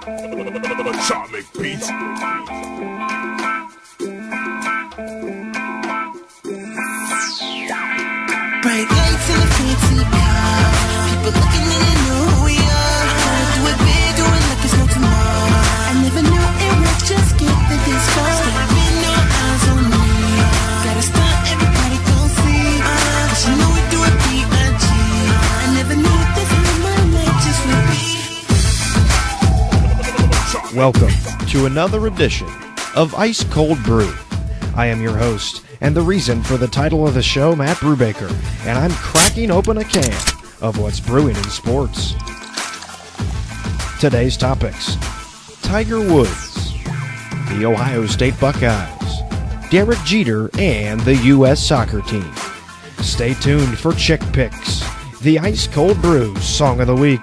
Atomic Beats. Bright lights in a fancy car. People looking and they know who we are. Trying to do it big, doing like it's no tomorrow. I never knew it would just get this far. Stepping no eyes on me. Gotta start, everybody gon' see. Cause you know we do it B.I.G. I never knew this in my life just would be. Welcome to another edition of Ice Cold Brew. I am your host, and the reason for the title of the show, Matt Brubaker, and I'm cracking open a can of what's brewing in sports. Today's topics: Tiger Woods, the Ohio State Buckeyes, Derek Jeter, and the U.S. soccer team. Stay tuned for Chick Pics, the Ice Cold Brew Song of the Week,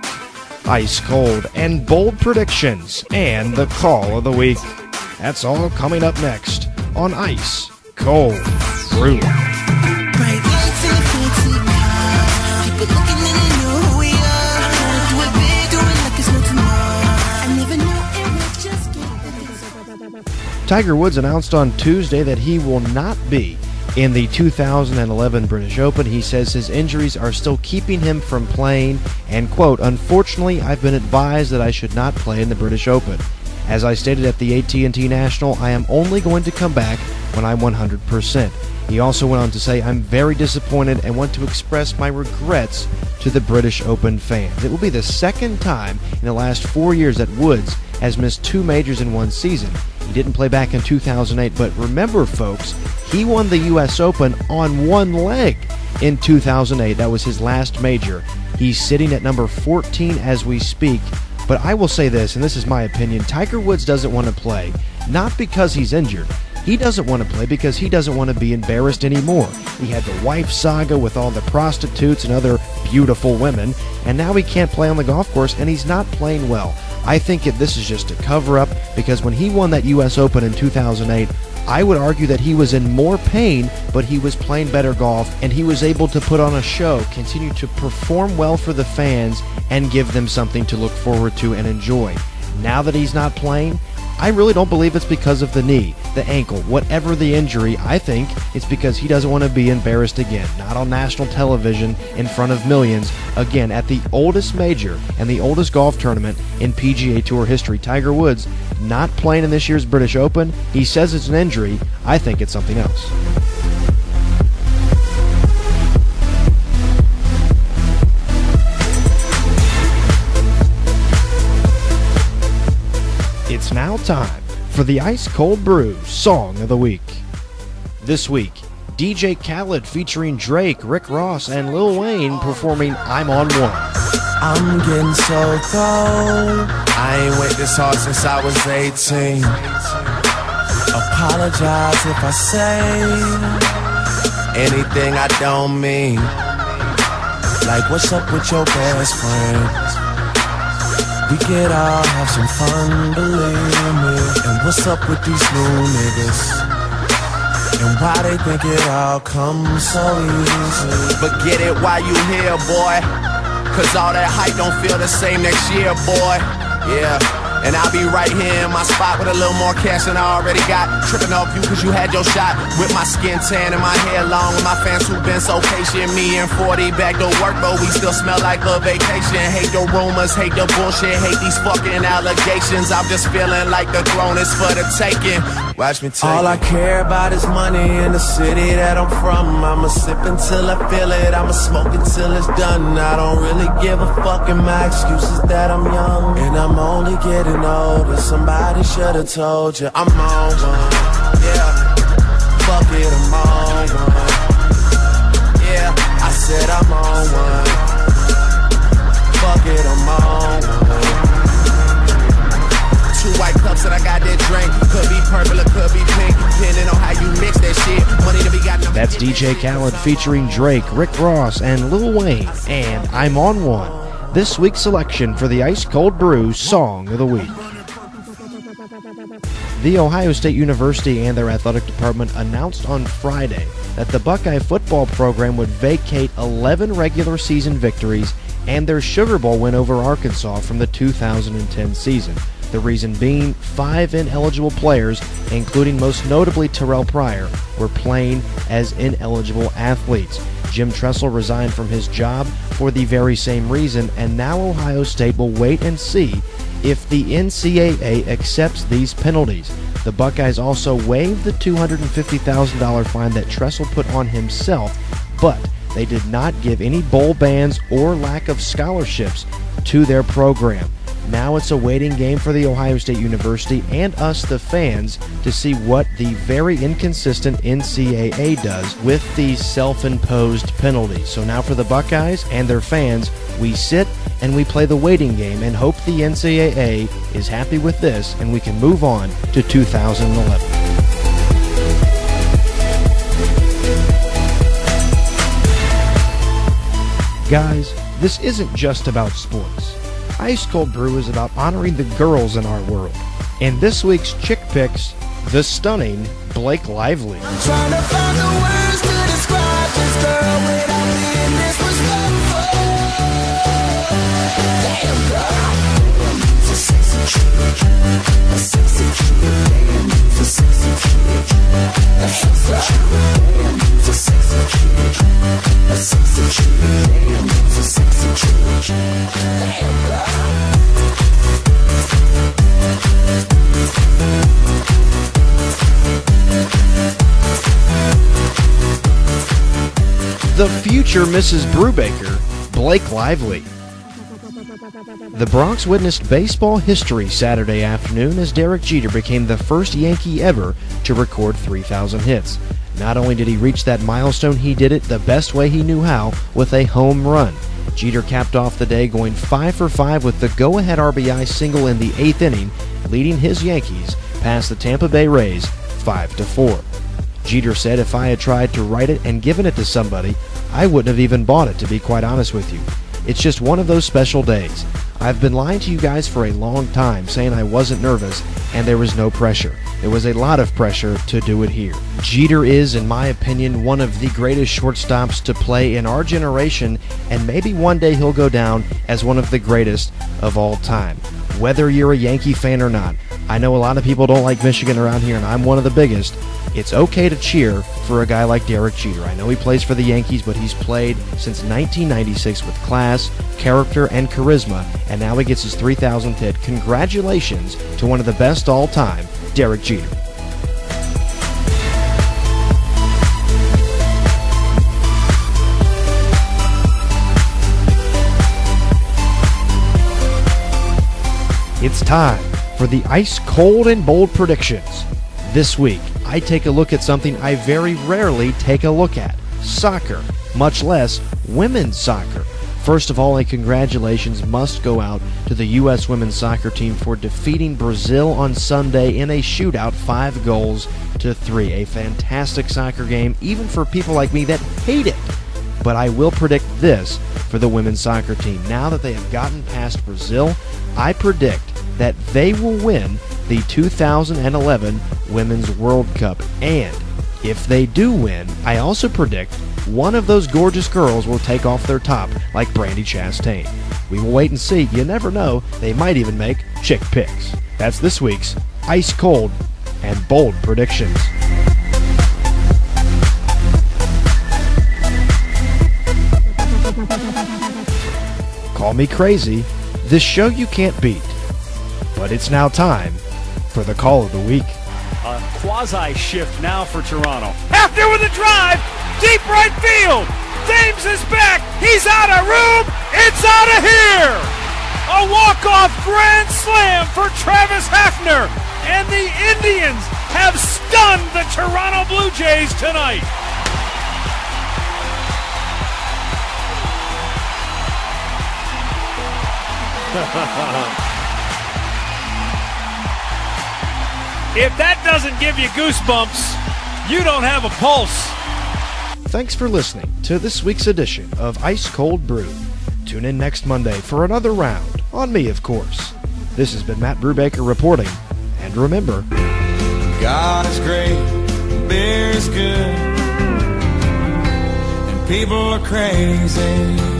Ice Cold and bold predictions, and the Call of the Week. That's all coming up next on Ice Cold Brew. Bright lights in a fancy car. People looking and they know who we are. Trying to do it big, doing like it's no tomorrow. I never knew it would just get this. Tiger Woods announced on Tuesday that he will not be in the 2011 British Open. He says his injuries are still keeping him from playing, and quote, "Unfortunately, I've been advised that I should not play in the British Open. As I stated at the AT&T National, I am only going to come back when I'm 100%. He also went on to say, "I'm very disappointed and want to express my regrets to the British Open fans." It will be the second time in the last 4 years that Woods has missed two majors in one season. He didn't play back in 2008, but remember, folks, he won the U.S. Open on one leg in 2008. That was his last major. He's sitting at number 14 as we speak. But I will say this, and this is my opinion: Tiger Woods doesn't want to play, not because he's injured. He doesn't want to play because he doesn't want to be embarrassed anymore. He had the wife saga with all the prostitutes and other beautiful women, and now he can't play on the golf course, and he's not playing well. I think this is just a cover-up, because when he won that U.S. Open in 2008, I would argue that he was in more pain, but he was playing better golf, and he was able to put on a show, continue to perform well for the fans, and give them something to look forward to and enjoy. Now that he's not playing, I really don't believe it's because of the knee, the ankle, whatever the injury. I think it's because he doesn't want to be embarrassed again, not on national television in front of millions, again at the oldest major and the oldest golf tournament in PGA Tour history. Tiger Woods not playing in this year's British Open. He says it's an injury. I think it's something else. It's now time for the Ice Cold Brew Song of the Week. This week, DJ Khaled featuring Drake, Rick Ross, and Lil Wayne performing "I'm on One." I'm getting so cold. I ain't went this hard since I was 18. Apologize if I say anything I don't mean. Like, what's up with your best friend? We could all have some fun, believe me. And what's up with these new niggas? And why they think it all comes so easy? But get it while you here, boy, cause all that hype don't feel the same next year, boy. Yeah. And I'll be right here in my spot with a little more cash than I already got. Tripping off you cause you had your shot. With my skin tan and my hair long. With my fans who been so patient. Me and 40 back to work, but we still smell like a vacation. Hate the rumors, hate the bullshit, hate these fucking allegations. I'm just feeling like the throne is for the taking. Watch me take all I care about is money in the city that I'm from. I'ma sip until I feel it, I'ma smoke until it's done. I don't really give a fuck, and my excuse is that I'm young and I'm only getting older. Somebody should've told you I'm on one. Yeah, fuck it, I'm on one. Yeah, I said I'm on one. Fuck it, I'm on one. Two white cups and I got that drink. Could be purple or could be pink, depending on how you mix that shit. Money to be got. That's DJ Khaled featuring Drake, Rick Ross, and Lil Wayne, and "I'm on One." This week's selection for the Ice Cold Brew Song of the Week. The Ohio State University and their athletic department announced on Friday that the Buckeye football program would vacate 11 regular season victories and their Sugar Bowl win over Arkansas from the 2010 season. The reason being, 5 ineligible players, including most notably Terrell Pryor, were playing as ineligible athletes. Jim Tressel resigned from his job for the very same reason, and now Ohio State will wait and see if the NCAA accepts these penalties. The Buckeyes also waived the $250,000 fine that Tressel put on himself, but they did not give any bowl bans or lack of scholarships to their program. Now it's a waiting game for the Ohio State University and us, the fans, to see what the very inconsistent NCAA does with these self-imposed penalties. So now for the Buckeyes and their fans, we sit and we play the waiting game and hope the NCAA is happy with this and we can move on to 2011. Guys, this isn't just about sports. Ice Cold Brew is about honoring the girls in our world. In this week's Chick Pics, the stunning Blake Lively. I'm trying to find the words to describe this girl without being disrespectful. Damn girl, she's a sexy chick, a sexy chick. Damn, she's a sexy chick, a sexy chick. Damn, she's a sexy chick, a sexy chick. Damn, she's a sexy chick. Damn girl. The future Mrs. Brubaker, Blake Lively. The Bronx witnessed baseball history Saturday afternoon as Derek Jeter became the first Yankee ever to record 3,000 hits. Not only did he reach that milestone, he did it the best way he knew how, with a home run. Jeter capped off the day going 5 for 5 with the go-ahead RBI single in the 8th inning, leading his Yankees past the Tampa Bay Rays 5-4. Jeter said, "If I had tried to write it and given it to somebody, I wouldn't have even bought it, to be quite honest with you. It's just one of those special days. I've been lying to you guys for a long time, saying I wasn't nervous and there was no pressure. There was a lot of pressure to do it here." Jeter is, in my opinion, one of the greatest shortstops to play in our generation, and maybe one day he'll go down as one of the greatest of all time. Whether you're a Yankee fan or not, I know a lot of people don't like Michigan around here, and I'm one of the biggest. It's okay to cheer for a guy like Derek Jeter. I know he plays for the Yankees, but he's played since 1996 with class, character, and charisma, and now he gets his 3,000th hit. Congratulations to one of the best all time, Derek Jeter. It's time for the ice cold and bold predictions. This week, I take a look at something I very rarely take a look at: soccer, much less women's soccer. First of all, a congratulations must go out to the U.S. women's soccer team for defeating Brazil on Sunday in a shootout 5-3. A fantastic soccer game, even for people like me that hate it. But I will predict this for the women's soccer team. Now that they have gotten past Brazil, I predict that they will win the 2011 Women's World Cup. And if they do win, I also predict one of those gorgeous girls will take off their top like Brandi Chastain. We will wait and see. You never know. They might even make Chick Pics. That's this week's Ice Cold and Bold Predictions. Call me crazy, this show you can't beat. But it's now time for the Call of the Week. A quasi-shift now for Toronto. After with a drive, deep right field. Thames is back. He's out of room. It's out of here. A walk-off grand slam for Travis Hafner. And the Indians have stunned the Toronto Blue Jays tonight. If that doesn't give you goosebumps, you don't have a pulse. Thanks for listening to this week's edition of Ice Cold Brew. Tune in next Monday for another round, on me, of course. This has been Matt Brubaker reporting, and remember, God is great, beer is good, and people are crazy.